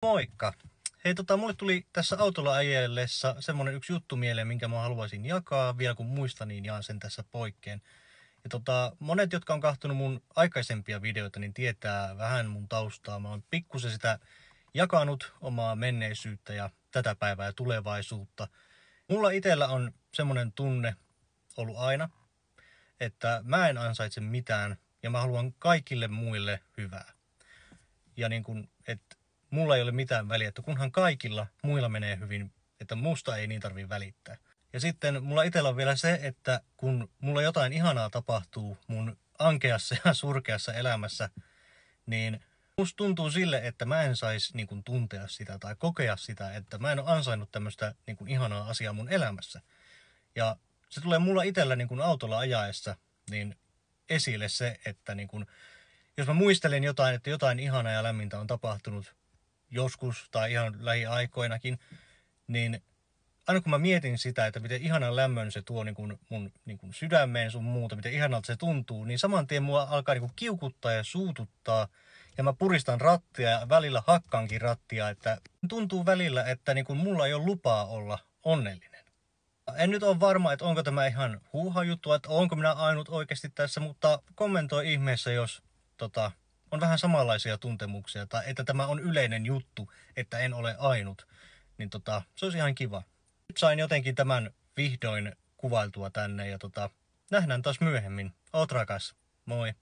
Moikka! Hei, mulle tuli tässä autolla ajellessa semmonen yksi juttu mieleen, minkä mä haluaisin jakaa. Vielä kun muistan, niin jaan sen tässä poikkeen. Ja monet, jotka on kahtonut mun aikaisempia videoita, niin tietää vähän mun taustaa. Mä oon pikkusen sitä jakanut omaa menneisyyttä ja tätä päivää ja tulevaisuutta. Mulla itellä on semmonen tunne ollut aina, että mä en ansaitse mitään ja mä haluan kaikille muille hyvää. Ja niin kun, että mulla ei ole mitään väliä, että kunhan kaikilla muilla menee hyvin, että musta ei niin tarvitse välittää. Ja sitten mulla itsellä on vielä se, että kun mulla jotain ihanaa tapahtuu mun ankeassa ja surkeassa elämässä, niin musta tuntuu sille, että mä en saisi niin kun tuntea sitä tai kokea sitä, että mä en ole ansainnut tämmöistä niin kun ihanaa asiaa mun elämässä. Ja se tulee mulla itsellä niin kun autolla ajaessa niin esille se, että niin kun, jos mä muistelen jotain, että jotain ihanaa ja lämmintä on tapahtunut joskus tai ihan lähiaikoinakin, niin aina kun mä mietin sitä, että miten ihanan lämmön se tuo mun sydämeen sun muuta, miten ihanalta se tuntuu, niin saman tien mua alkaa kiukuttaa ja suututtaa. Ja mä puristan rattia ja välillä hakkaankin rattia, että tuntuu välillä, että mulla ei ole lupaa olla onnellinen. En nyt ole varma, että onko tämä ihan huuha juttu, että onko minä ainut oikeasti tässä, mutta kommentoi ihmeessä, jos on vähän samanlaisia tuntemuksia, tai että tämä on yleinen juttu, että en ole ainut, niin se olisi ihan kiva. Nyt sain jotenkin tämän vihdoin kuvailtua tänne, ja nähdään taas myöhemmin. Oot rakas. Moi.